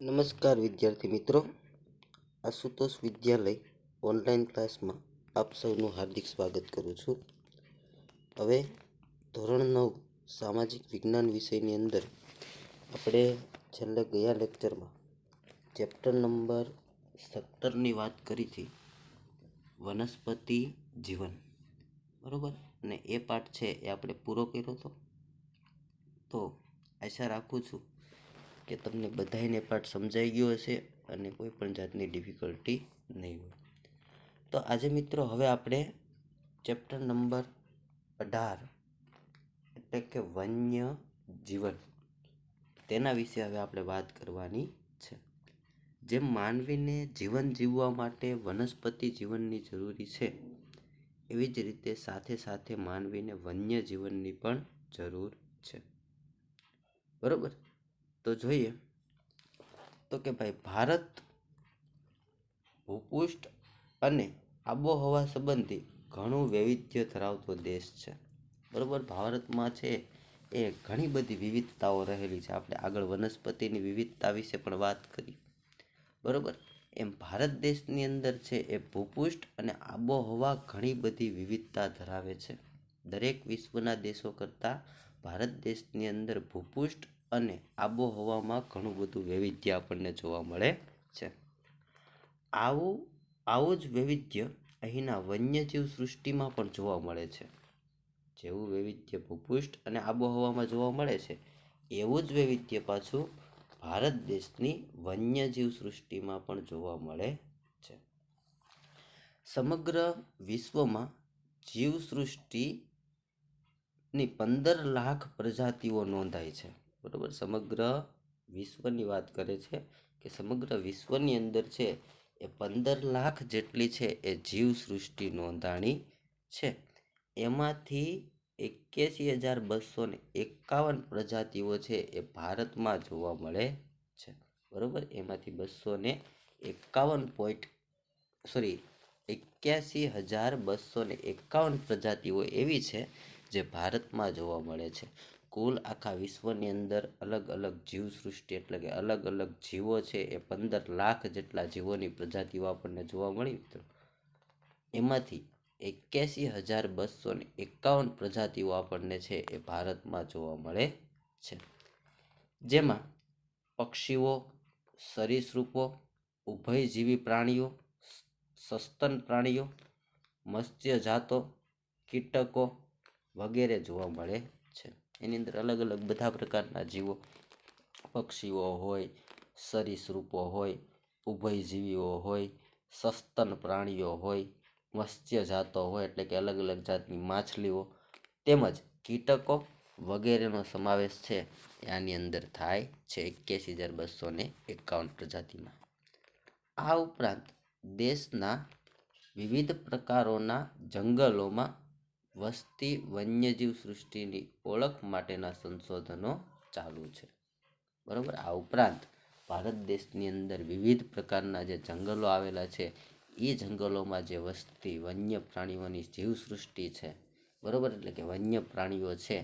નમસ્કાર વિદ્યાર્થી મિત્રો, આશુતોષ વિદ્યાલય ઓનલાઈન ક્લાસમાં આપ સૌનું હાર્દિક સ્વાગત કરું છું. હવે ધોરણ 9 સામાજિક વિજ્ઞાન વિષયની અંદર આપણે છેલ્લે ગયા લેક્ચરમાં ચેપ્ટર નંબર 17ની વાત કરી હતી, વનસ્પતિ જીવન. બરાબર, અને એ પાઠ છે એ આપણે પૂરો કર્યો હતો. તો આશા રાખું છું કે તમને બધાને પાઠ સમજાઈ ગયો હશે અને કોઈ પણ જાતની ડિફિકલ્ટી નહીં હોય. તો આજે મિત્રો હવે આપણે ચેપ્ટર નંબર 18 એટલે કે વન્ય જીવન, તેના વિશે હવે આપણે વાત કરવાની છે. જેમ માનવીને જીવન જીવવા માટે વનસ્પતિ જીવનની જરૂરી છે, એવી જ રીતે સાથે સાથે માનવીને વન્ય જીવનની પણ જરૂર છે. બરોબર, તો જોઈએ તો કે ભાઈ, ભારત ભૂપૃષ્ઠ અને આબોહવા સંબંધી ઘણું વૈવિધ્ય ધરાવતો દેશ છે. બરોબર, ભારતમાં છે એ ઘણી બધી વિવિધતાઓ રહેલી છે. આપણે આગળ વનસ્પતિની વિવિધતા વિશે પણ વાત કરી. બરોબર, એમ ભારત દેશની અંદર છે એ ભૂપૃષ્ઠ અને આબોહવા ઘણી બધી વિવિધતા ધરાવે છે. દરેક વિશ્વના દેશો કરતાં ભારત દેશની અંદર ભૂપૃષ્ઠ અને આબોહવામાં ઘણું બધું વૈવિધ્ય આપણને જોવા મળે છે. આવું જ વૈવિધ્ય અહીંના વન્યજીવ સૃષ્ટિમાં પણ જોવા મળે છે. જેવું વૈવિધ્ય ભૂપૃષ્ઠ અને આબોહવામાં જોવા મળે છે, એવું જ વૈવિધ્ય પાછું ભારત દેશની વન્યજીવ સૃષ્ટિમાં પણ જોવા મળે છે. સમગ્ર વિશ્વમાં જીવસૃષ્ટિની 15 લાખ પ્રજાતિઓ નોંધાય છે. બરોબર, સમગ્ર વિશ્વની વાત કરે છે કે સમગ્ર વિશ્વની અંદર છે એ 15 લાખ જેટલી છે એ જીવસૃષ્ટિ નોંધાણી છે. એમાંથી 81,251 પ્રજાતિઓ છે એ ભારતમાં જોવા મળે છે. બરોબર, એમાંથી 81,251 પ્રજાતિઓ એવી છે જે ભારતમાં જોવા મળે છે. કુલ આખા વિશ્વની અંદર અલગ અલગ જીવસૃષ્ટિ એટલે કે અલગ અલગ જીવો છે એ 15 લાખ જેટલા જીવોની પ્રજાતિઓ આપણને જોવા મળી મિત્રો. એમાંથી 81,251 પ્રજાતિઓ આપણને છે એ ભારતમાં જોવા મળે છે. જેમાં પક્ષીઓ, સરીસૃપો, ઉભયજીવી પ્રાણીઓ, સસ્તન પ્રાણીઓ, મત્સ્યજાતો, કીટકો વગેરે જોવા મળે છે. એની અંદર અલગ અલગ બધા પ્રકારના જીવો, પક્ષીઓ હોય, સરીસૃપો હોય, ઉભયજીવીઓ હોય, સસ્તન પ્રાણીઓ હોય, મત્સ્યજાતો હોય એટલે કે અલગ અલગ જાતની માછલીઓ, તેમજ કીટકો વગેરેનો સમાવેશ છે આની અંદર થાય છે 81,251 પ્રજાતિમાં. આ ઉપરાંત દેશના વિવિધ પ્રકારોના જંગલોમાં વસતી વન્યજીવ સૃષ્ટિની ઓળખ માટેના સંશોધનો ચાલુ છે. બરોબર, આ ઉપરાંત ભારત દેશની અંદર વિવિધ પ્રકારના જે જંગલો આવેલા છે, એ જંગલોમાં જે વસતી વન્ય પ્રાણીઓની જીવસૃષ્ટિ છે, બરોબર, એટલે કે વન્ય પ્રાણીઓ છે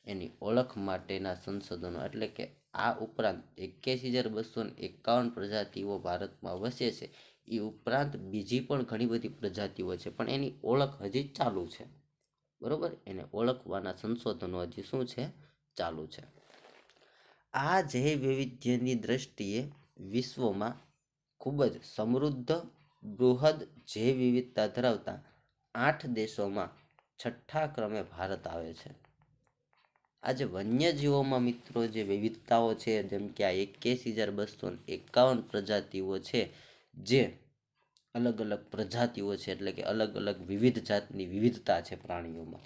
એની ઓળખ માટેના સંશોધનો, એટલે કે આ ઉપરાંત 81,251 પ્રજાતિઓ ભારતમાં વસે છે. એ ઉપરાંત બીજી પણ ઘણી બધી પ્રજાતિઓ છે, પણ એની ઓળખ હજી ચાલુ છે. બરોબર, એને ઓળખવાના સંશોધનો હજી શું છે, ચાલુ છે. આ જૈવ વૈવિધ્યની દ્રષ્ટિએ વિશ્વમાં ખૂબ જ સમૃદ્ધ બૃહદ જૈવ વિવિધતા ધરાવતા 8 દેશોમાં 6ઠ્ઠા ક્રમે ભારત આવે છે. આજે વન્યજીવોમાં મિત્રો જે વિવિધતાઓ છે, જેમ કે આ 81,251 પ્રજાતિઓ છે, જે અલગ અલગ પ્રજાતિઓ છે, એટલે કે અલગ અલગ વિવિધ જાતની વિવિધતા છે પ્રાણીઓમાં.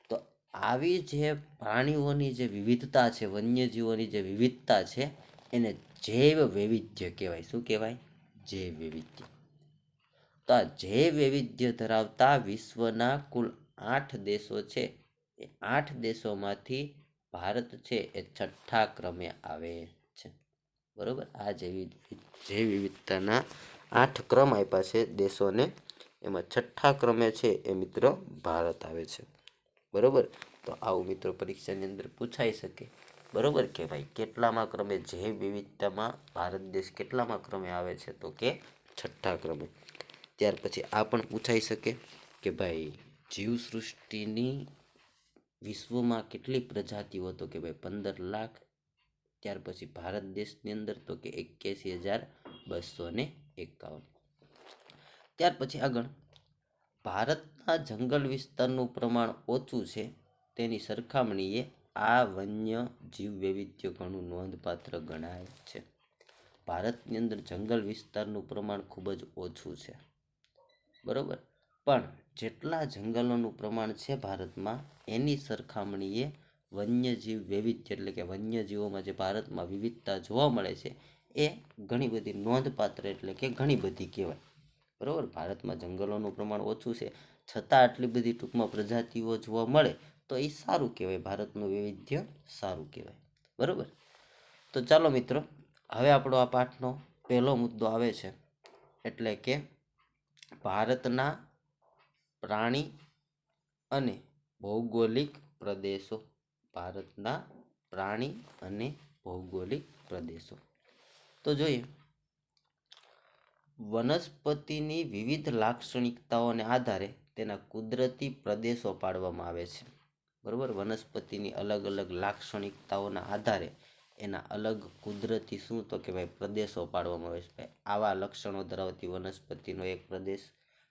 તો આવી જે પ્રાણીઓની જે વિવિધતા છે, વન્યજીવોની જે વિવિધતા છે, એને જૈવ વૈવિધ્ય કહેવાય. શું કહેવાય? જૈવ વૈવિધ્ય. તો આ જૈવ વૈવિધ્ય ધરાવતા વિશ્વના કુલ 8 દેશો છે, એ 8 દેશોમાંથી ભારત છે એ 6ઠ્ઠા ક્રમે આવે છે. બરોબર, આ જૈવ વિવિધતાના 8 ક્રમ આપ્યા છે દેશોને, એમાં 6ઠ્ઠા ક્રમે છે એ મિત્રો ભારત આવે છે. બરોબર, તો આવું મિત્રો પરીક્ષાની અંદર પૂછાઈ શકે. બરોબર કે ભાઈ કેટલામાં ક્રમે જૈવ વિવિધતામાં ભારત દેશ કેટલામાં ક્રમે આવે છે તો કે 6થા ક્રમે. ત્યાર પછી આ પણ પૂછાઈ શકે કે ભાઈ જીવસૃષ્ટિની વિશ્વમાં કેટલી પ્રજાતિઓ તો કે ભાઈ 15 લાખ. ત્યાર પછી ભારત દેશની અંદર તો કે 81,251. ત્યાર પછી આગળ ભારતના જંગલ વિસ્તારનું પ્રમાણ ઓછું છે તેની સરખામણીએ આ વન્ય જીવ વૈવિધ્ય ઘણું નોંધપાત્ર ગણાય છે. ભારતની અંદર જંગલ વિસ્તારનું પ્રમાણ ખૂબ જ ઓછું છે, બરોબર, પણ જેટલા જંગલોનું પ્રમાણ છે ભારતમાં એની સરખામણીએ વન્યજીવ વૈવિધ્ય એટલે કે વન્યજીવોમાં જે ભારતમાં વિવિધતા જોવા મળે છે એ ઘણી બધી નોંધપાત્ર એટલે કે ઘણી બધી કહેવાય. બરોબર, ભારતમાં જંગલોનું પ્રમાણ ઓછું છે છતાં આટલી બધી ટૂંકમાં પ્રજાતિઓ જોવા મળે તો એ સારું કહેવાય, ભારતનું વૈવિધ્ય સારું કહેવાય. બરોબર, તો ચાલો મિત્રો, હવે આપણો આ પાઠનો પહેલો મુદ્દો આવે છે એટલે કે ભારતના પ્રાણી અને ભૌગોલિક પ્રદેશો. ભારતના પ્રાણી અને ભૌગોલિક પ્રદેશો. તો જોઈએ, વનસ્પતિની વિવિધ લાક્ષણિકતાઓને આધારે તેના કુદરતી પ્રદેશો પાડવામાં આવે છે. બરોબર, વનસ્પતિની અલગ અલગ લાક્ષણિકતાઓના આધારે એના અલગ કુદરતી શું તો કે ભાઈ પ્રદેશો પાડવામાં આવે છે. આવા લક્ષણો ધરાવતી વનસ્પતિનો એક પ્રદેશ,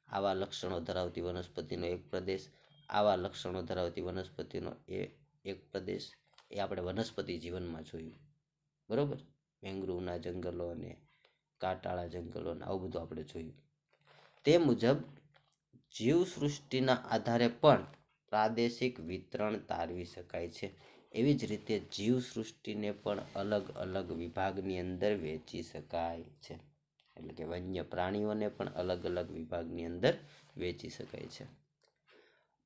આવા લક્ષણો ધરાવતી વનસ્પતિનો એક પ્રદેશ, આવા લક્ષણો ધરાવતી વનસ્પતિનો એક પ્રદેશ. એ આપણે વનસ્પતિ જીવનમાં જોયું. બરોબર, મેંગ્રુવના જંગલો અને કાંટાળા જંગલો આવું બધું આપણે જોયું. તે મુજબ જીવસૃષ્ટિના આધારે પણ પ્રાદેશિક વિતરણ તારવી શકાય છે. એવી જ રીતે જીવસૃષ્ટિને પણ અલગ અલગ વિભાગની અંદર વહેંચી શકાય છે. એટલે કે વન્ય પ્રાણીઓને પણ અલગ અલગ વિભાગની અંદર વહેંચી શકાય છે.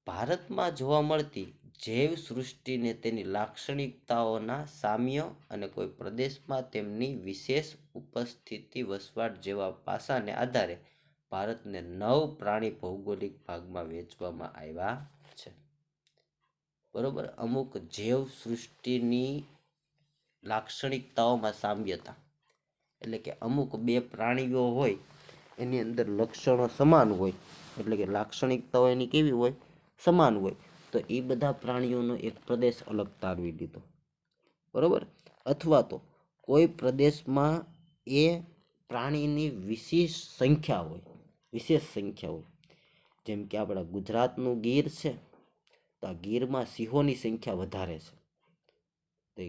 ભારતમાં જોવા મળતી જૈવ સૃષ્ટિને તેની લાક્ષણિકતાઓના સામ્ય અને કોઈ પ્રદેશમાં તેમની વિશેષ ઉપસ્થિતિ વસવાટ જેવા પાસાને આધારે ભારતને 9 પ્રાણી ભૌગોલિક ભાગમાં વહેંચવામાં આવ્યા છે. બરોબર, અમુક જૈવ સૃષ્ટિની લાક્ષણિકતાઓમાં સામ્યતા એટલે કે અમુક બે પ્રાણીઓ હોય એની અંદર લક્ષણો સમાન હોય એટલે કે લાક્ષણિકતાઓ એની કેવી હોય, સમાન હોય, તો એ બધા પ્રાણીઓનો એક પ્રદેશ અલગ તારવી દીધો. બરોબર, અથવા તો કોઈ પ્રદેશમાં એ પ્રાણીની વિશેષ સંખ્યા હોય, જેમ કે આપણા ગુજરાતનું ગીર છે તો આ ગીરમાં સિંહોની સંખ્યા વધારે છે, તો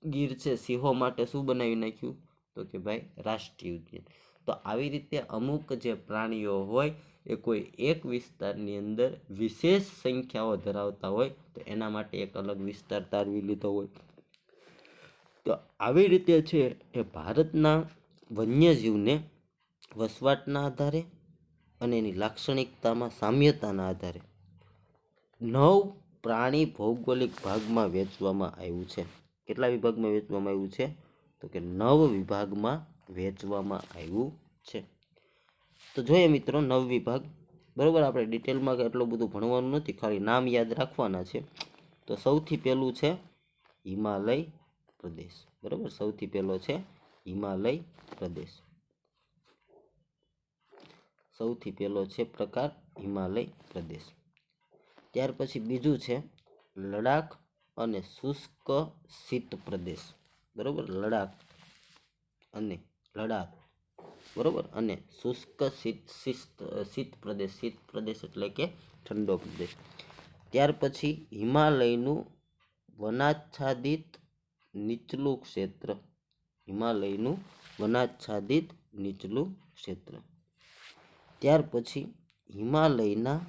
ગીર છે સિંહો માટે શું બનાવી નાખ્યું તો કે ભાઈ રાષ્ટ્રીય ઉદ્યાન. તો આવી રીતે અમુક જે પ્રાણીઓ હોય એ કોઈ એક વિસ્તારની અંદર વિશેષ સંખ્યાઓ ધરાવતા હોય તો એના માટે એક અલગ વિસ્તાર તારવી લીધો હોય. તો આવી રીતે છે એ ભારતના વન્યજીવને વસવાટના આધારે અને એની લાક્ષણિકતામાં સામ્યતાના આધારે 9 પ્રાણી ભૌગોલિક ભાગમાં વહેંચવામાં આવ્યું છે. કેટલા વિભાગમાં વહેંચવામાં આવ્યું છે તો કે 9 વિભાગમાં વહેંચવામાં આવ્યું છે. તો જોઈએ મિત્રો 9 વિભાગ. બરોબર, આપણે ડિટેલમાં એટલું બધું ભણવાનું નથી, ખાલી નામ યાદ રાખવાના છે. તો સૌથી પહેલું છે હિમાલય પ્રદેશ. બરોબર, સૌથી પહેલો છે હિમાલય પ્રદેશ. સૌથી પહેલો છે પ્રકાર હિમાલય પ્રદેશ. ત્યાર પછી બીજું છે લડાખ અને શુષ્ક શીત પ્રદેશ. બરોબર, લડાખ, બરોબર, અને શુષ્ક શીત પ્રદેશ એટલે કે ઠંડો પ્રદેશ. ત્યાર પછી હિમાલયનું વનાચ્છાદિત નીચલું ક્ષેત્ર. હિમાલયનું વનાચ્છાદિત નીચલું ક્ષેત્ર. ત્યાર પછી હિમાલયના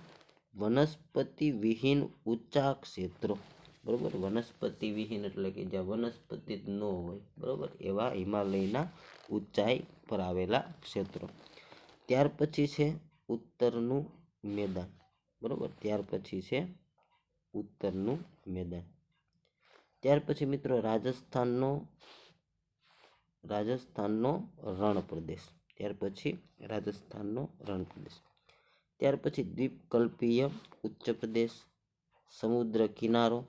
વનસ્પતિ વિહીન ઊંચા ક્ષેત્રો. બરોબર, વનસ્પતિ વિહીન એટલે કે જ્યાં વનસ્પતિ જ ન હોય, બરોબર, એવા હિમાલયના ઊંચાઈ પર આવેલા ક્ષેત્રો. ત્યાર પછી છે ઉત્તરનું મેદાન. બરોબર, ત્યાર પછી છે ઉત્તરનું મેદાન. ત્યાર પછી મિત્રો રાજસ્થાનનો રણ પ્રદેશ. ત્યાર પછી રાજસ્થાનનો રણ પ્રદેશ. ત્યાર પછી દ્વીપકલ્પીય ઉચ્ચ પ્રદેશ, સમુદ્ર કિનારો,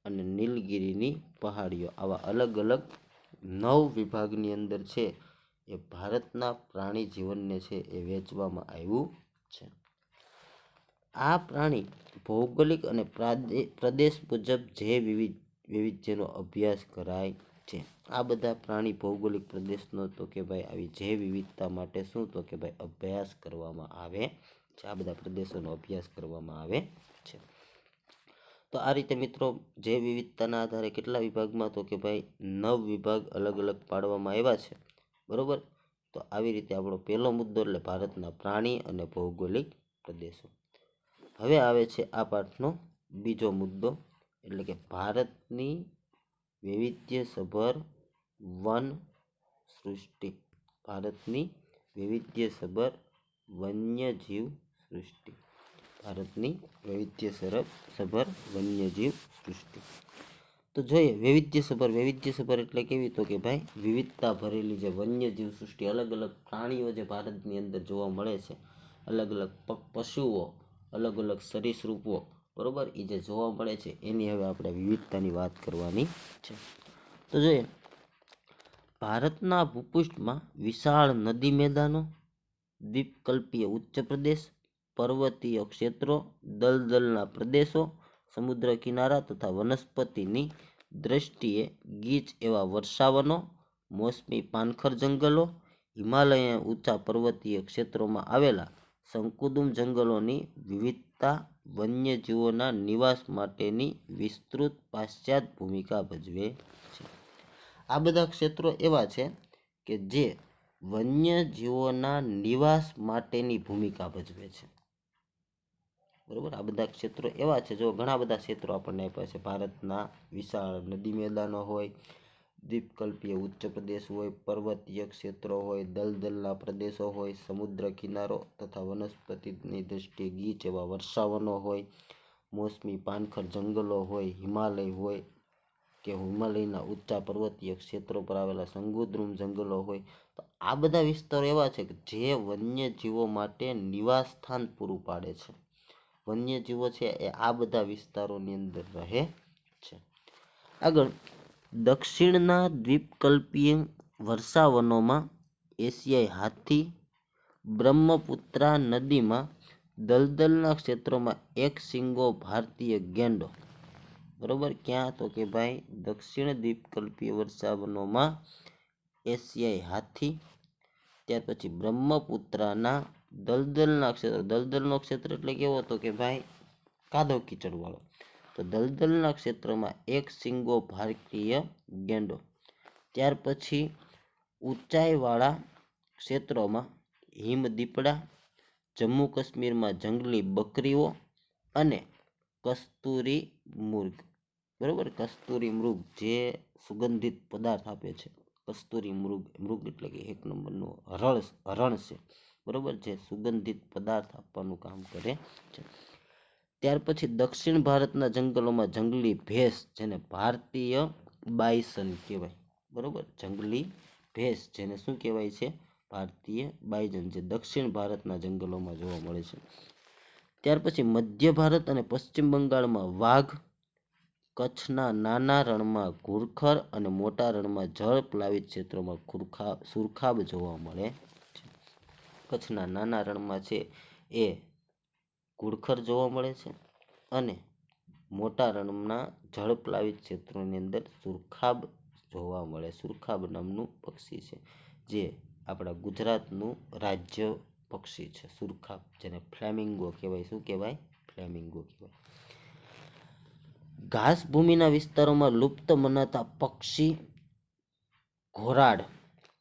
અને નીલગિરીની પહાડીઓ, આવા અલગ અલગ 9 વિભાગની અંદર છે એ ભારતના પ્રાણી જીવનને છે એ વહેંચવામાં આવ્યું છે. આ પ્રાણી ભૌગોલિક અને પ્રદેશ મુજબ જૈવ વૈવિધ્યનો અભ્યાસ કરાય છે. આ બધા પ્રાણી ભૌગોલિક પ્રદેશનો તો કે ભાઈ આવી જૈવ વિવિધતા માટે શું તો કે ભાઈ અભ્યાસ કરવામાં આવે છે. આ બધા પ્રદેશોનો અભ્યાસ કરવામાં આવે છે. તો આ રીતે મિત્રો જૈવ વિવિધતાના આધારે કેટલા વિભાગમાં તો કે ભાઈ 9 વિભાગ અલગ અલગ પાડવામાં આવ્યા છે. બરોબર. તો આવી રીતે આપણો પહેલો મુદ્દો એટલે ભારતના પ્રાણી અને ભૌગોલિક પ્રદેશો. હવે આવે છે આ પાઠનો બીજો મુદ્દો એટલે કે ભારતની વૈવિધ્યસભર વન સૃષ્ટિ. ભારતની વૈવિધ્યસભર વન્યજીવ સૃષ્ટિ. ભારતની વૈવિધ્યસભર વન્યજીવ સૃષ્ટિ. તો જોઈએ વૈવિધ્યસભર એટલે કેવી તો કે ભાઈ વિવિધતા ભરેલી જે વન્યજીવ સૃષ્ટિ, અલગ અલગ પ્રાણીઓ જે ભારતની અંદર જોવા મળે છે, અલગ અલગ પશુઓ, અલગ અલગ સરીસૃપો, બરોબર, એ જે જોવા મળે છે એની હવે આપણે વિવિધતાની વાત કરવાની છે. તો જોઈએ ભારતના ભૂપૃષ્ઠમાં વિશાળ નદી મેદાનો, દ્વીપકલ્પીય ઉચ્ચ પ્રદેશ, પર્વતીય ક્ષેત્રો, દલદલના પ્રદેશો, સમુદ્ર કિનારા તથા વનસ્પતિની દ્રષ્ટિએ ગીચ એવા વર્ષાવનો, મોસમી પાનખર જંગલો, હિમાલયના ઊંચા પર્વતીય ક્ષેત્રોમાં આવેલા શંકુદુમ જંગલોની વિવિધતા વન્યજીવોના નિવાસ માટેની વિસ્તૃત પાશ્ચાત ભૂમિકા ભજવે છે. આ બધા ક્ષેત્રો એવા છે કે જે વન્યજીવોના નિવાસ માટેની ભૂમિકા ભજવે છે. બરોબર. આ બધા ક્ષેત્રો એવા છે, જો ઘણા બધા ક્ષેત્રો આપણને આપ્યા છે. ભારતના વિશાળ નદી મેદાનો હોય, દ્વીપકલ્પીય ઉચ્ચ પ્રદેશ હોય, પર્વતીય ક્ષેત્રો હોય, દલદલના પ્રદેશો હોય, સમુદ્ર કિનારો તથા વનસ્પતિની દ્રષ્ટિએ ગીચ એવા વર્ષાવનો હોય, મોસમી પાનખર જંગલો હોય, હિમાલય હોય કે હિમાલયના ઊંચા પર્વતીય ક્ષેત્રો પર આવેલા શંકુદ્રુમ જંગલો હોય. તો આ બધા વિસ્તારો એવા છે કે જે વન્યજીવો માટે નિવાસ સ્થાન પૂરું પાડે છે. વન્યજીવો છે એ આ બધા વિસ્તારોની અંદર રહે છે. આગળ દક્ષિણના દ્વીપકલ્પીય વર્ષાવનોમાં એશિયાઈ હાથી, બ્રહ્મપુત્રા નદીમાં દલદલના ક્ષેત્રોમાં એક શીંગો ભારતીય ગેંડો. બરોબર. ક્યાં તો કે ભાઈ દક્ષિણ દ્વીપકલ્પીય વર્ષાવનોમાં એશિયાઈ હાથી, ત્યાર પછી બ્રહ્મપુત્રાના દલદલના ક્ષેત્રો. દલદલનો ક્ષેત્ર એટલે કેવો તો કે ભાઈ કાદવ કીચડ વાળો. તો દલદલના ક્ષેત્રમાં એક શીંગો ભારતીય ગેંડો. ત્યાર પછી ઊંચાઈવાળા ક્ષેત્રોમાં હિમદીપડા, જમ્મુ કાશ્મીરમાં જંગલી બકરીઓ અને કસ્તુરી મૃગ. બરોબર. કસ્તુરી મૃગ જે સુગંધિત પદાર્થ આપે છે. કસ્તુરી મૃગ એટલે કે એક નંબરનું હરણ છે. બરોબર. જે સુગંધિત પદાર્થ આપવાનું કામ કરે છે. ત્યાર પછી દક્ષિણ ભારતના જંગલોમાં જંગલી ભેંસ, જેને ભારતીય બાયસન કહેવાય. બરોબર. જંગલી ભેંસ જેને શું કહેવાય છે? ભારતીય બાયસન, જે દક્ષિણ ભારતના જંગલોમાં જોવા મળે છે. ત્યાર પછી મધ્ય ભારત અને પશ્ચિમ બંગાળમાં વાઘ, કચ્છના નાના રણમાં ઘુડખર અને મોટા રણમાં જળ પ્લાવિત ક્ષેત્રોમાં સુરખાબ જોવા મળે છે. કચ્છના નાના રણમાં છે એ ઘુડખર જોવા મળે છે અને મોટા રણના જળ પ્લાવિત ક્ષેત્રોની અંદર સુરખાબ જોવા મળે. સુરખાબ નામનું પક્ષી છે, જે આપણા ગુજરાતનું રાજ્ય પક્ષી છે. સુરખાબ, જેને ફ્લેમિંગો કહેવાય. શું કહેવાય? ફ્લેમિંગો કહેવાય. ઘાસભૂમિના વિસ્તારોમાં લુપ્ત મનાતા પક્ષી ઘોરાડ,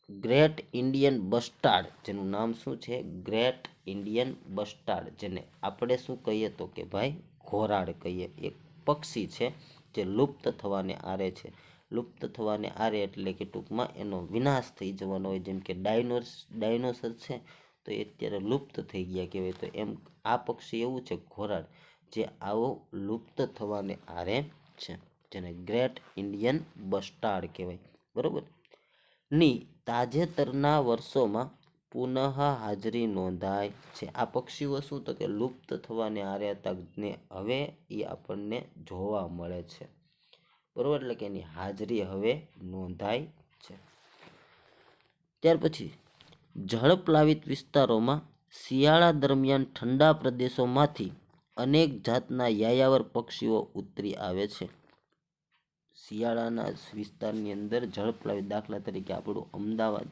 ગ્રેટ ઇન્ડિયન બસ્ટાર્ડ, જેનું નામ શું છે? ગ્રેટ ઇન્ડિયન બસ્ટાર્ડ, જેને આપણે શું કહીએ તો કે ભાઈ ઘોરાડ કહીએ. એક પક્ષી છે જે લુપ્ત થવાને આરે છે. લુપ્ત થવાને આરે એટલે કે ટૂંકમાં એનો વિનાશ થઈ જવાનો હોય. જેમ કે ડાયનોસર છે તો એ અત્યારે લુપ્ત થઈ ગયા કહેવાય. તો એમ આ પક્ષી એવું છે ઘોરાડ, જે આવો લુપ્ત થવાને આરે છે, જેને ગ્રેટ ઇન્ડિયન બસ્ટાર્ડ કહેવાય. બરોબર. ની તાજેતરના વર્ષોમાં પુનઃ હાજરી નોંધાય છે. આ પક્ષીઓ શું તો કે લુપ્ત થવાને આરે હતા ને હવે એ આપણને જોવા મળે છે. બરાબર, એટલે કે એની હાજરી હવે નોંધાય છે. ત્યાર પછી જળપ્લાવિત વિસ્તારોમાં શિયાળા દરમિયાન ઠંડા પ્રદેશોમાંથી અનેક જાતના યાયાવર પક્ષીઓ ઉતરી આવે છે. શિયાળાના વિસ્તારની અંદર જળપ્લાવિત, દાખલા તરીકે આપણું અમદાવાદ,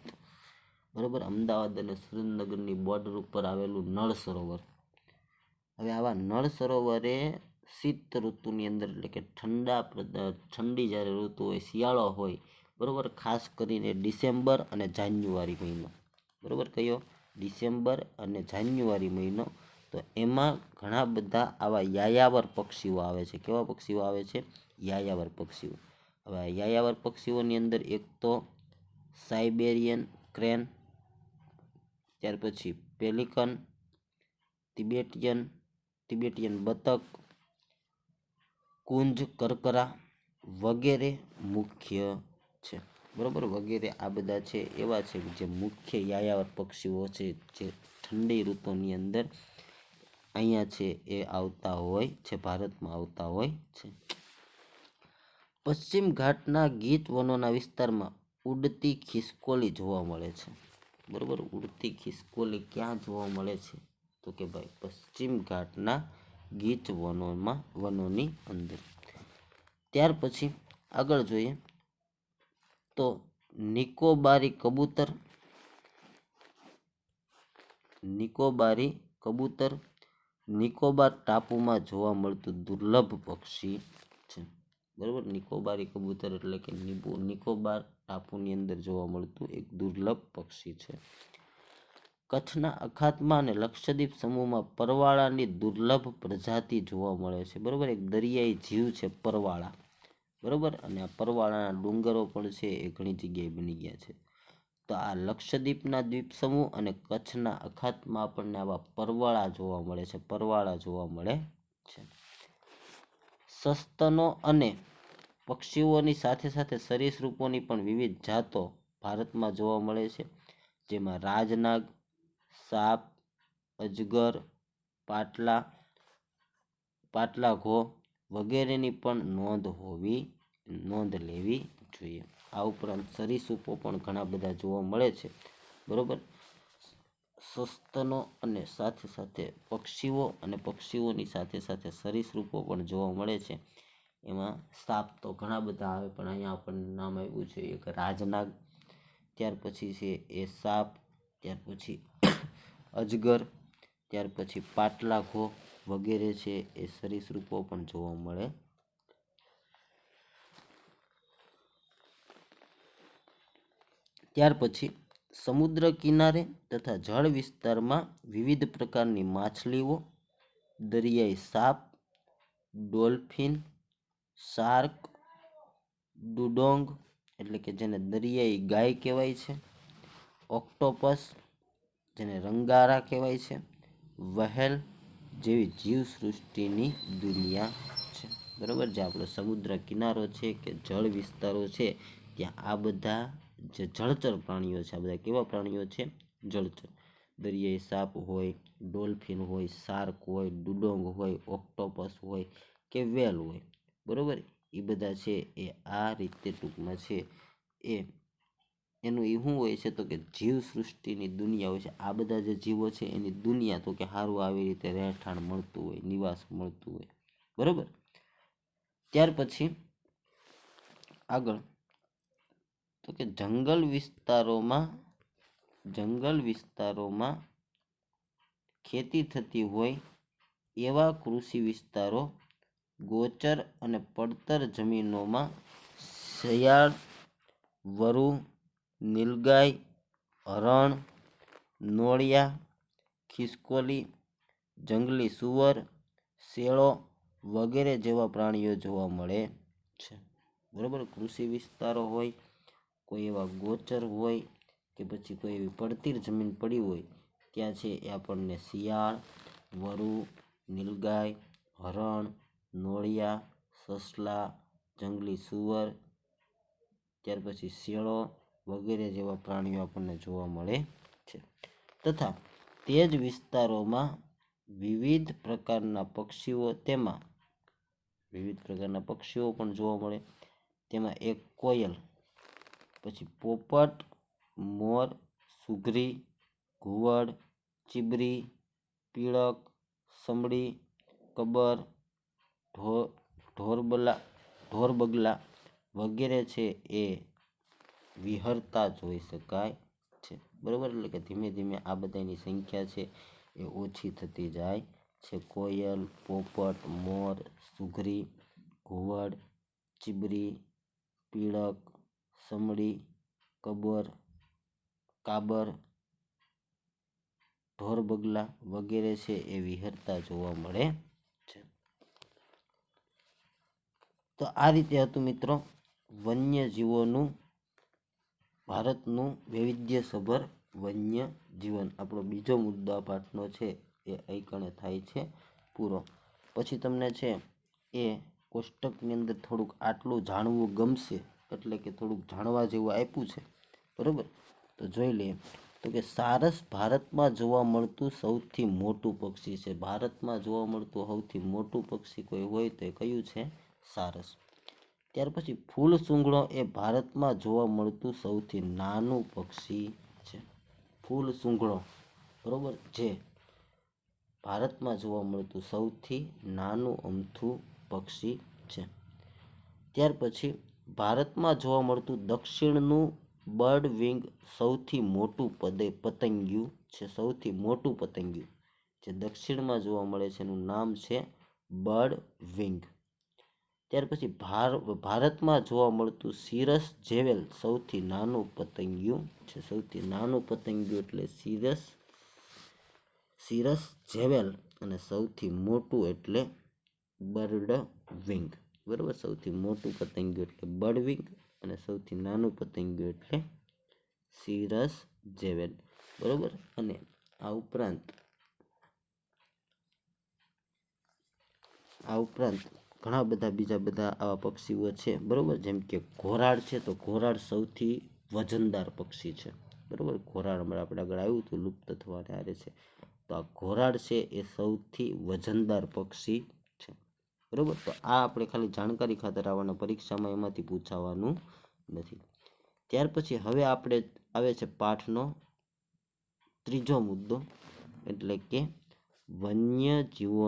બરાબર, અમદાવાદ અને સુરેન્દ્રનગરની બોર્ડર ઉપર આવેલું નળ સરોવર. હવે આવા નળ સરોવરે શીત ઋતુની અંદર, એટલે કે ઠંડી જ્યારે ઋતુ હોય, શિયાળો હોય, બરાબર, ખાસ કરીને ડિસેમ્બર અને જાન્યુઆરી મહિનો, બરાબર, કયો? ડિસેમ્બર અને જાન્યુઆરી મહિનો. તો એમાં ઘણા બધા આવા યાયાવર પક્ષીઓ આવે છે. કેવા પક્ષીઓ આવે છે? યાયાવર પક્ષીઓ. હવે આ યાયાવર પક્ષીઓની અંદર એક તો સાઇબેરિયન ક્રેન, ત્યાર પછી પેલિકન, તિબેટિયન બતક, કુંજ કરકરા વગેરે મુખ્ય છે. બરાબર, વગેરે આ બધા છે એવા છે જે મુખ્ય યાયાવર પક્ષીઓ છે જે ઠંડી ઋતુની અંદર અહીંયા છે એ આવતા હોય છે, ભારતમાં આવતા હોય છે. પશ્ચિમ ઘાટના ગીચ વનોના વિસ્તારમાં ઉડતી ખિસકોલી જોવા મળે છે. બરાબર, ઉડતી ખિસકોલી ક્યાં જોવા મળે છે? તો કે ભાઈ પશ્ચિમ ઘાટના ગીચ વનોની અંદર. ત્યાર પછી આગળ જોઈએ તો નિકોબારી કબૂતર નિકોબાર ટાપુમાં જોવા મળતું દુર્લભ પક્ષી છે. બરાબર, નિકોબારી કબૂતર એટલે કે નિકોબાર ટાપુની અંદર જોવા મળતું એક દુર્લભ પક્ષી છે. કચ્છના અખાતમાં અને લક્ષદ્વીપ સમૂહમાં પરવાળાની દુર્લભ પ્રજાતિ જોવા મળે છે. બરાબર, એક દરિયાઈ જીવ છે પરવાળા. બરાબર, અને આ પરવાળાના ડુંગરો પણ છે એ ઘણી જગ્યાએ બની ગયા છે. તો આ લક્ષદ્વીપના દ્વીપ સમૂહ અને કચ્છના અખાતમાં આપણને આવા પરવાળા જોવા મળે છે. સસ્તનો અને પક્ષીઓની સાથે સાથે સરીસૃપોની પણ વિવિધ જાતો ભારતમાં જોવા મળે છે, જેમાં રાજનાગ, સાપ, અજગર, પાટલા ઘો વગેરેની પણ નોંધ લેવી જોઈએ. આ ઉપરાંત સરીસૃપો પણ ઘણા બધા જોવા મળે છે. બરોબર, સસ્તનો અને સાથે સાથે પક્ષીઓ અને પક્ષીઓની સાથે સાથે સરીસૃપો પણ જોવા મળે છે. એમાં સાપ તો ઘણા બધા આવે, પણ અહીંયા આપણને નામ આવ્યું છે એક રાજનાગ, ત્યાર પછી છે એ સાપ, ત્યાર પછી અજગર, ત્યાર પછી પાટલા ઘો વગેરે છે એ સરીસૃપો પણ જોવા મળે. ત્યાર પછી સમુદ્ર કિનારે તથા જળ વિસ્તારમાં વિવિધ પ્રકારની માછલીઓ, દરિયાઈ સાપ, ડોલ્ફિન, શાર્ક, ડુડોંગ એટલે કે જેને દરિયાઈ ગાય કહેવાય છે, ઓક્ટોપસ જેને રંગારા કહેવાય છે, વહેલ જેવી જીવસૃષ્ટિની દુનિયા છે. બરાબર, જે આપણો સમુદ્ર કિનારો છે કે જળ વિસ્તારો છે ત્યાં આ બધા જે જળચર પ્રાણીઓ છે, આ બધા કેવા પ્રાણીઓ છે? જળચર. દરિયાઈ સાપ હોય, ડોલ્ફિન હોય, શાર્ક હોય, ડુડોંગ હોય, ઓક્ટોપસ હોય કે વેલ હોય. બરાબર, એ બધા છે એ આ રીતે ટૂંકમાં છે એનું એ શું હોય છે? તો કે જીવસૃષ્ટિની દુનિયા હોય છે. આ બધા જે જીવો છે એની દુનિયા, તો કે સારું આવી રીતે રહેઠાણ મળતું હોય, નિવાસ મળતું હોય. બરાબર, ત્યાર પછી આગળ તો કે જંગલ વિસ્તારોમાં ખેતી થતી હોય એવા કૃષિ વિસ્તારો, ગોચર અને પડતર જમીનોમાં શિયાળ, વરુ, નીલગાય, હરણ, નોળિયા, ખિસકોલી, જંગલી સુવર, શેળો વગેરે જેવા પ્રાણીઓ જોવા મળે છે. બરાબર, કૃષિ વિસ્તારો હોય, કોઈ એવા ગોચર હોય કે પછી કોઈ એવી પડતર જમીન પડી હોય ત્યાં છે એ આપણને શિયાળ, વરુ, નીલગાય, હરણ, નોળિયા, સસલા, જંગલી સુવર, ત્યાર પછી શેળો વગેરે જેવા પ્રાણીઓ આપણને જોવા મળે છે. તથા તે જ વિસ્તારોમાં વિવિધ પ્રકારના પક્ષીઓ પણ જોવા મળે. તેમાં એક કોયલ, પછી પોપટ, મોર, સુઘરી, ઘુવડ, ચીબરી, પીળક, સમડી, કબર, ઢોરબગલા વગેરે છે એ વિહરતા જોઈ શકાય છે. બરોબર, એટલે કે ધીમે ધીમે આ બધાની સંખ્યા છે એ ઓછી થતી જાય છે. કોયલ, પોપટ, મોર, સુઘરી, ઘુવડ, ચીબરી, પીળક, સમડી, કાબર, ઢોરબગલા વગેરે છે એ વિહરતા જોવા મળે છે. તો આ રીતે હતું મિત્રો વન્યજીવોનું, ભારતનું વૈવિધ્યસભર વન્ય જીવન. આપણો બીજો મુદ્દો આ પાઠનો છે એ અહીં થાય છે પૂરો. પછી તમને છે એ કોષ્ટકની અંદર થોડુંક આટલું જાણવું ગમશે, એટલે કે થોડુંક જાણવા જેવું આપ્યું છે. બરોબર, તો જોઈ લઈએ. તો કે સારસ ભારતમાં જોવા મળતું સૌથી મોટું પક્ષી છે. ભારતમાં જોવા મળતું સૌથી મોટું પક્ષી કોઈ હોય તો એ કયું છે? સારસ. ત્યાર પછી ફૂલ સૂંઘણો એ ભારતમાં જોવા મળતું સૌથી નાનું પક્ષી છે. ફૂલ સૂંઘણો, બરોબર, જે ભારતમાં જોવા મળતું સૌથી નાનું અમથું પક્ષી છે. ત્યાર પછી ભારતમાં જોવા મળતું દક્ષિણનું બર્ડ વિંગ સૌથી મોટું પતંગિયું છે. સૌથી મોટું પતંગિયું જે દક્ષિણમાં જોવા મળે છે એનું નામ છે બર્ડ વિંગ. ત્યાર પછી ભારતમાં જોવા મળતું સિરસ જેવેલ સૌથી નાનું પતંગિયું છે. સૌથી નાનું પતંગિયું એટલે સિરસ જેવેલ, અને સૌથી મોટું એટલે બર્ડ વિંગ. બરોબર, સૌથી મોટું પતંગિયું એટલે બર્ડ વિંગ અને સૌથી નાનું પતંગિયું એટલે સિરસ જેવેલ. બરોબર, અને આ ઉપરાંત ઘણા બધા બીજા બધા આવા પક્ષીઓ છે. બરોબર, જેમ કે ઘોરાડ છે, તો ઘોરાડ સૌથી વજનદાર પક્ષી છે. બરોબર, ઘોરાડ હમણાં આપણે આગળ આવ્યું હતું, લુપ્ત થવાને આરે છે. તો આ ઘોરાડ છે એ સૌથી વજનદાર પક્ષી છે. બરોબર, તો આ આપણે ખાલી જાણકારી ખાતર આવવાના, પરીક્ષામાં એમાંથી પૂછાવાનું નથી. ત્યાર પછી હવે આપણે આવે છે પાઠનો ત્રીજો મુદ્દો, એટલે કે વન્યજીવો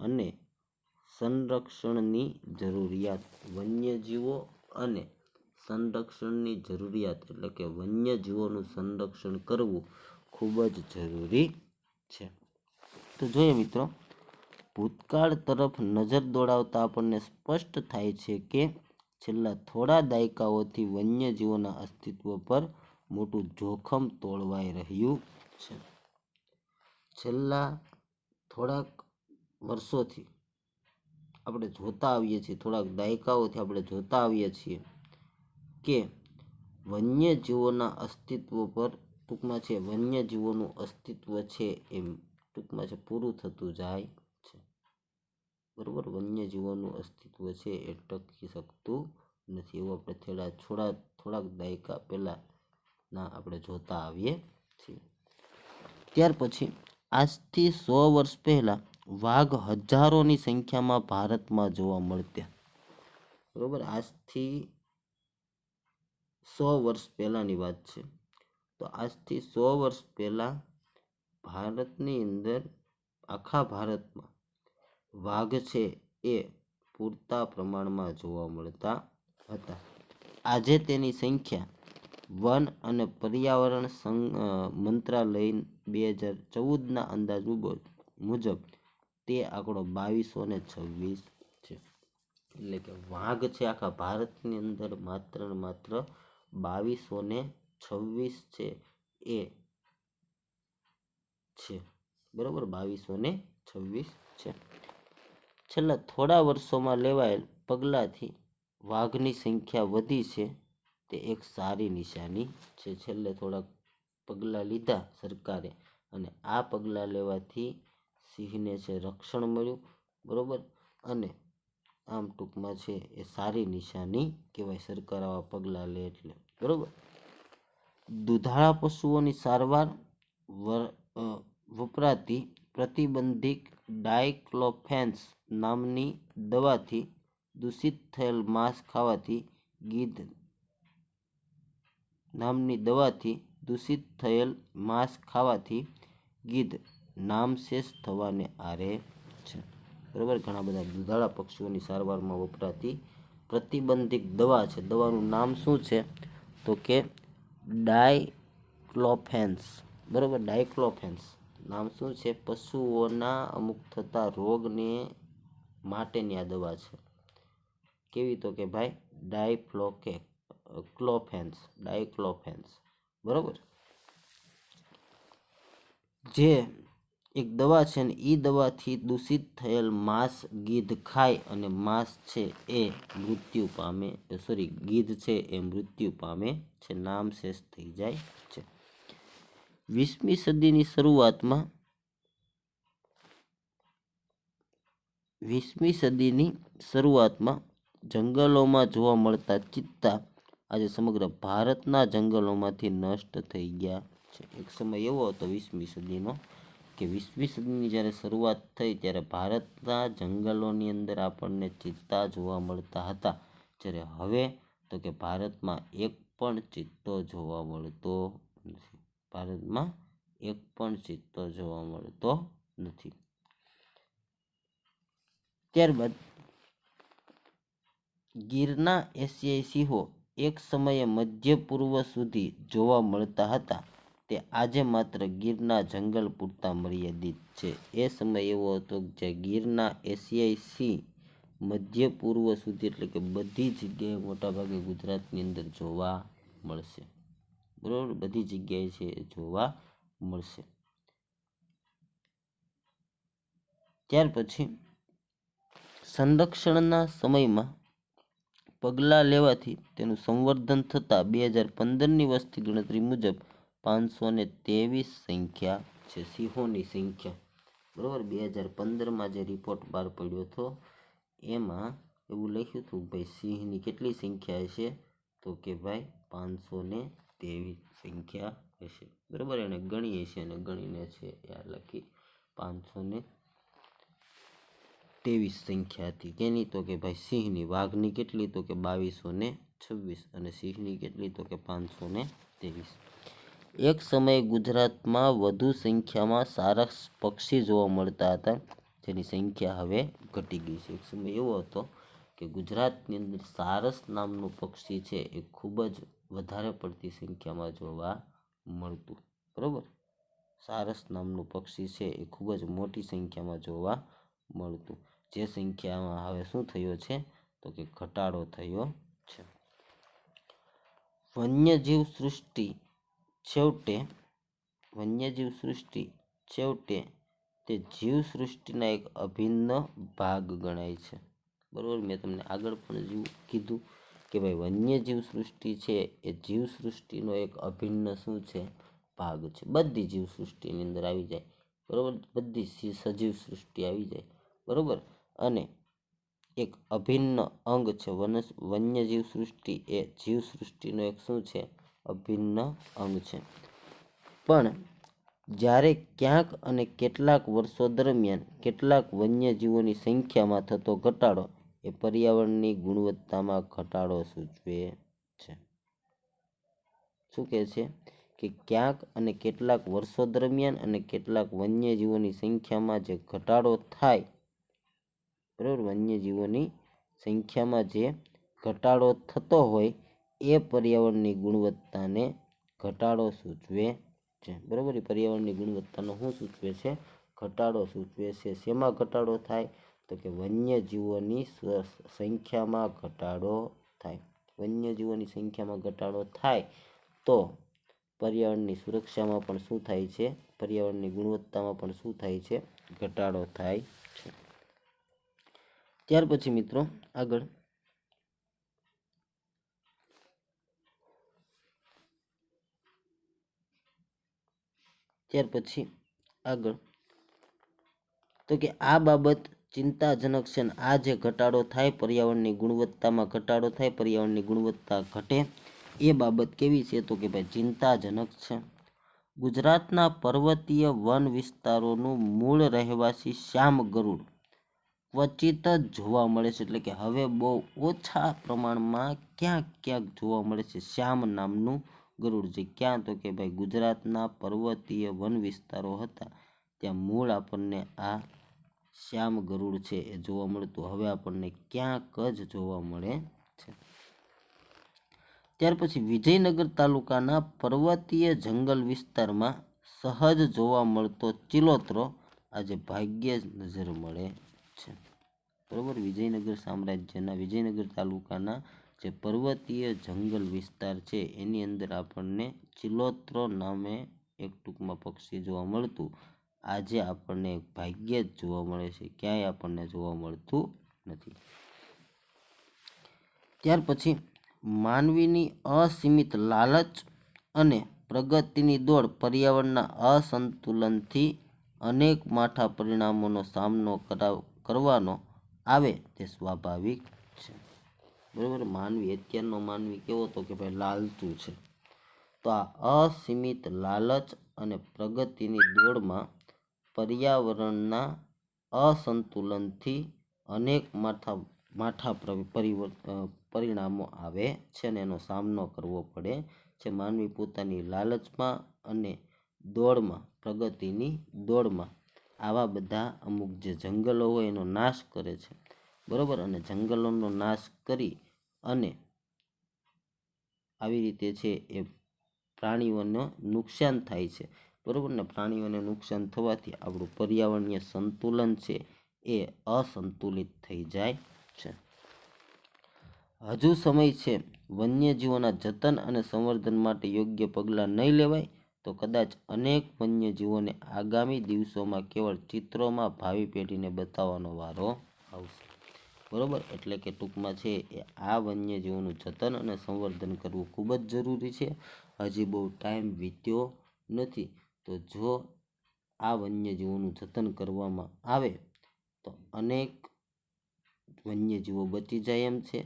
અને સંરક્ષણની જરૂરિયાત. વન્યજીવો અને સંરક્ષણની જરૂરિયાત, એટલે કે વન્યજીવોનું સંરક્ષણ કરવું ખૂબ જ જરૂરી છે. તો જોઈએ મિત્રો, ભૂતકાળ તરફ નજર દોડાવતા આપણને સ્પષ્ટ થાય છે કે છેલ્લા થોડા દાયકાઓથી વન્યજીવોના અસ્તિત્વ પર મોટું જોખમ તોળવાઈ રહ્યું છે. છેલ્લા થોડાક વર્ષોથી આપણે જોતા આવીએ છીએ, થોડાક દાયકાઓથી આપણે જોતા આવીએ છીએ કે વન્યજીવોના અસ્તિત્વ પર ટૂંકમાં છે વન્યજીવોનું અસ્તિત્વ છે એ ટૂંકમાં છે પૂરું થતું જાય છે. બરોબર, વન્યજીવોનું અસ્તિત્વ છે એ ટકી શકતું નથી. એવું આપણે થોડાક દાયકા પહેલાના આપણે જોતા આવીએ છીએ. ત્યાર પછી આજથી 100 વર્ષ પહેલા વાઘ હજારોની સંખ્યામાં ભારતમાં જોવા મળતા. બરોબર, આજથી 100 વર્ષ પહેલાની વાત છે. તો આજથી 100 વર્ષ પહેલા ભારતની અંદર, આખા ભારતમાં વાઘ છે એ પૂરતા પ્રમાણમાં જોવા મળતા હતા. આજે તેની સંખ્યા વન અને પર્યાવરણ મંત્રાલય 2014ના અંદાજ મુજબ તે આંકડો 2226 છે. એટલે કે વાઘ છે આખા ભારતની અંદર માત્ર 2226 છે એ છે. બરોબર, 2226 છે. છેલ્લા થોડા વર્ષોમાં લેવાયેલ પગલાંથી વાઘની સંખ્યા વધી છે, તે એક સારી નિશાની છે. છેલ્લે થોડાક પગલાં લીધા સરકારે, અને આ પગલાં લેવાથી સિંહને છે રક્ષણ મળ્યું. બરોબર, અને આમ ટૂંકમાં છે એ સારી નિશાની કહેવાય, સરકાર આવા પગલાં લે એટલે. બરોબર, દુધાળા પશુઓની સારવાર વપરાતી પ્રતિબંધિત ડાયક્લોફેન્સ નામની દવાથી દૂષિત થયેલ માંસ ખાવાથી ગીધ નામની દવાથી દૂષિત થયેલ માંસ ખાવાથી ગીધ નામશેષ થવાને આરે છે. બરાબર, ઘણા બધા દુધાળા પક્ષીઓની સારવારમાં વપરાતી પ્રતિબંધિત દવા છે. દવાનું નામ શું છે? તો કે ડાયક્લોફેન્સ. બરાબર, ડાયક્લોફેન્સ નામ શું છે? પશુઓના અમુક થતા રોગને માટેની આ દવા છે. કેવી? તો કે ભાઈ ડાયક્લોફેન્સ. બરાબર, જે એક દવા છે ને એ દવાથી દૂષિત થયેલ માંસ ગીધ ખાય અને માંસ છે એ મૃત્યુ પામે, ગીધ છે એ મૃત્યુ પામે છે, નામ શેષ થઈ જાય છે. 20મી સદીની શરૂઆતમાં જંગલોમાં જોવા મળતા ચિત્તા આજે સમગ્ર ભારતના જંગલોમાંથી નષ્ટ થઈ ગયા છે. એક સમય એવો હતો 20મી સદીનો કે 20મી સદીની જ્યારે શરૂઆત થઈ ત્યારે ભારતના જંગલોની અંદર આપણને ચિત્તા જોવા મળતા હતા. જ્યારે હવે તો કે ભારતમાં એક પણ ચિત્તો જોવા મળતો નથી. ભારતમાં એક પણ ચિત્તો જોવા મળતો નથી. ત્યારબાદ ગીરના એશિયાઈ સિંહો એક સમયે મધ્ય પૂર્વ સુધી જોવા મળતા હતા તે આજે માત્ર ગીરના જંગલ પૂરતા મર્યાદિત છે. એ સમય એવો હતો જે ગીરના એશિયાઈ સિંહ મધ્ય પૂર્વ સુધી એટલે કે બધી જગ્યાએ મોટાભાગે ગુજરાતની અંદર જોવા મળશે. બરાબર, બધી જગ્યાએ છે જોવા મળશે. ત્યાર પછી સંરક્ષણના સમયમાં પગલાં લેવાથી તેનું સંવર્ધન થતાં 2015ની વસ્તી ગણતરી મુજબ 523 સંખ્યા છે સિંહોની સંખ્યા. બરાબર, 2015માં જે રિપોર્ટ બહાર પડ્યો હતો એમાં એવું લખ્યું હતું ભાઈ સિંહની કેટલી સંખ્યા હશે? તો કે ભાઈ 523 સંખ્યા હશે. બરાબર, એને ગણી હશે અને ગણીને છે યાર લખી 523 સંખ્યા હતી. કેની? તો કે ભાઈ સિંહની. વાઘની કેટલી? તો કે 2226 અને સિંહની કેટલી? તો કે 523. એક સમયે ગુજરાતમાં વધુ સંખ્યામાં સારસ પક્ષી જોવા મળતા હતા જેની સંખ્યા હવે ઘટી ગઈ છે. એક સમય એવો હતો કે ગુજરાતની અંદર સારસ નામનું પક્ષી છે એ ખૂબ જ વધારે પડતી સંખ્યામાં જોવા મળતું. બરાબર, સારસ નામનું પક્ષી છે એ ખૂબ જ મોટી સંખ્યામાં જોવા મળતું. જે સંખ્યામાં હવે શું થયો છે? તો કે ઘટાડો થયો છે. વન્યજીવ સૃષ્ટિ છેવટે તે જીવસૃષ્ટિના એક અભિન્ન ભાગ ગણાય છે. બરાબર, મેં તમને આગળ પણ કીધું કે ભાઈ વન્યજીવ સૃષ્ટિ છે એ જીવસૃષ્ટિનો એક અભિન્ન શું છે? ભાગ છે. બધી જીવસૃષ્ટિની અંદર આવી જાય. બરાબર, બધી સજીવ સૃષ્ટિ આવી જાય. બરાબર, અને એક અભિન્ન અંગ છે. વન્યજીવ સૃષ્ટિ એ જીવસૃષ્ટિનો એક શું છે? અભિન્ન અંગ છે. પણ જ્યારે ક્યાંક અને કેટલાક વર્ષો દરમિયાન કેટલાક વન્યજીવોની સંખ્યામાં થતો ઘટાડો એ પર્યાવરણની ગુણવત્તામાં ઘટાડો સૂચવે છે. શું કહે છે? કે ક્યાંક અને કેટલાક વર્ષો દરમિયાન અને કેટલાક વન્યજીવોની સંખ્યામાં જે ઘટાડો થાય, બરાબર, વન્યજીવોની સંખ્યામાં જે ઘટાડો થતો હોય એ પર્યાવરણની ગુણવત્તાને ઘટાડો સૂચવે છે. બરાબર, એ પર્યાવરણની ગુણવત્તાનો શું સૂચવે છે? ઘટાડો સૂચવે છે. શેમાં ઘટાડો થાય? તો કે વન્યજીવોની સંખ્યામાં ઘટાડો થાય. વન્યજીવોની સંખ્યામાં ઘટાડો થાય તો પર્યાવરણની સુરક્ષામાં પણ શું થાય છે? પર્યાવરણની ગુણવત્તામાં પણ શું થાય છે? ઘટાડો થાય છે. ત્યાર પછી મિત્રો આગળ તો કે આ બાબત ચિંતાજનક છે. આ જે ઘટાડો થાય, પર્યાવરણની ગુણવત્તામાં ઘટાડો થાય, પર્યાવરણની ગુણવત્તા ઘટે એ બાબત કેવી છે? તો કે ભાઈ ચિંતાજનક છે. ગુજરાતના પર્વતીય વન વિસ્તારોનું મૂળ રહેવાસી શ્યામ ગરુડ ક્વચિત જ જોવા મળે છે, એટલે કે હવે બહુ ઓછા પ્રમાણમાં ક્યાંક ક્યાંક જોવા મળે છે શ્યામ નામનું ગરુડ. જે ક્યાં તો કે ભાઈ ગુજરાતના પર્વતીય વન વિસ્તારો હતા ત્યાં મૂળ આપણને આ શ્યામ ગરુડ છે એ જોવા મળતું હવે આપણને ક્યાંક જ જોવા મળે છે. ત્યાર પછી વિજયનગર તાલુકાના પર્વતીય જંગલ વિસ્તારમાં સહજ જોવા મળતો ચિલોતરો આજે ભાગ્યે જ નજર મળે છે. બરોબર, વિજયનગર સામ્રાજ્યના વિજયનગર તાલુકાના જે પર્વતીય જંગલ વિસ્તાર છે એની અંદર આપણને ચિલોત્રો નામે એક ટૂંકમાં પક્ષી જોવા મળતું આજે આપણને ભાગ્યે જ જોવા મળે છે, ક્યાંય આપણને જોવા મળતું નથી. ત્યાર પછી માનવીની અસીમિત લાલચ અને પ્રગતિની દોડ પર્યાવરણના અસંતુલનથી અનેક માઠા પરિણામોનો સામનો કરવાનો આવે તે સ્વાભાવિક છે. બરાબર, માનવી અત્યારનો માનવી કેવો હતો કે ભાઈ લાલચુ છે. તો આ અસીમિત લાલચ અને પ્રગતિની દોડમાં પર્યાવરણના અસંતુલનથી અનેક માઠા પરિણામો આવે છે અને એનો સામનો કરવો પડે છે. માનવી પોતાની લાલચમાં અને દોડમાં, પ્રગતિની દોડમાં આવા બધા અમુક જે જંગલો હોય એનો નાશ કરે છે. બરોબર, અને જંગલોનો નાશ કરી અને આવી રીતે છે એ પ્રાણીઓને નુકસાન થાય છે. બરોબર ને, પ્રાણીઓને નુકસાન થવાથી આપણું પર્યાવરણીય સંતુલન છે એ અસંતુલિત થઈ જાય છે. હજુ સમય છે. વન્યજીવોના જતન અને સંવર્ધન માટે યોગ્ય પગલાં નહીં લેવાય તો કદાચ અનેક વન્યજીવોને આગામી દિવસોમાં કેવળ ચિત્રોમાં ભાવિ પેઢીને બતાવવાનો વારો આવશે. બરોબર, એટલે કે ટૂંકમાં છે એ આ વન્યજીવોનું જતન અને સંવર્ધન કરવું ખૂબ જ જરૂરી છે. હજી બહુ ટાઈમ વીત્યો નથી, તો જો આ વન્યજીવોનું જતન કરવામાં આવે તો અનેક વન્યજીવો બચી જાય એમ છે,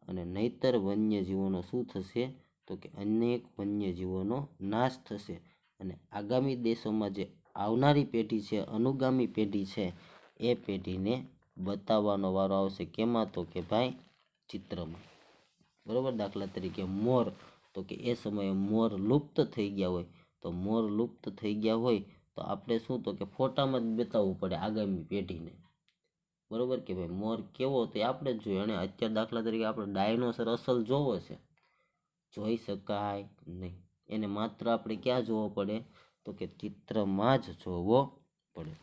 અને નહીતર વન્યજીવોનો શું થશે તો કે અનેક વન્યજીવોનો નાશ થશે. અને આગામી દેશોમાં જે આવનારી પેઢી છે, અનુગામી પેઢી છે, એ પેઢીને બતાવવાનો વારો આવશે. કેમાં તો કે ભાઈ ચિત્રમાં. બરોબર, દાખલા તરીકે મોર, તો કે એ સમયે મોર લુપ્ત થઈ ગયા હોય, તો મોર લુપ્ત થઈ ગયા હોય તો આપણે શું તો કે ફોટામાં જ બતાવવું પડે આગામી પેઢીને. બરોબર, કે ભાઈ મોર કેવો તો આપણે જ જોઈએ. અને અત્યારે દાખલા તરીકે આપણે ડાયનોસર અસલ જોવો છે, જોઈ શકાય નહીં. એને માત્ર આપણે ક્યાં જોવો પડે તો કે ચિત્રમાં જ જોવો પડે.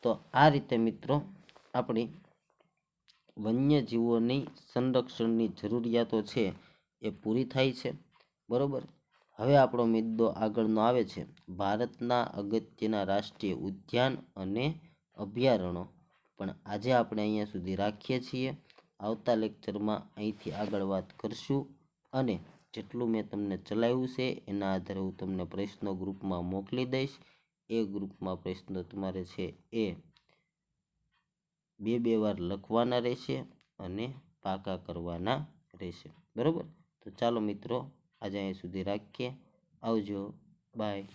તો આ રીતે મિત્રો આપણી વન્યજીવોની સંરક્ષણની જરૂરિયાતો છે એ પૂરી થાય છે. બરોબર, હવે આપણો મુદ્દો આગળનો આવે છે ભારતના અગત્યના રાષ્ટ્રીય ઉદ્યાન અને અભયારણ્યો. પણ આજે આપણે અહીંયા સુધી રાખીએ છીએ. આવતા લેક્ચરમાં અહીંથી આગળ વાત કરશું, અને જેટલું મેં તમને ચલાવ્યું છે એના આધારે હું તમને પ્રશ્નો ગ્રુપમાં મોકલી દઈશ. એ ગ્રુપમાં પ્રશ્નો તમારે છે એ બે વાર લખવાના રહેશે અને પાકા કરવાના રહેશે. બરાબર, તો ચાલો મિત્રો આજે અહીં સુધી રાખીએ. આવજો, બાય.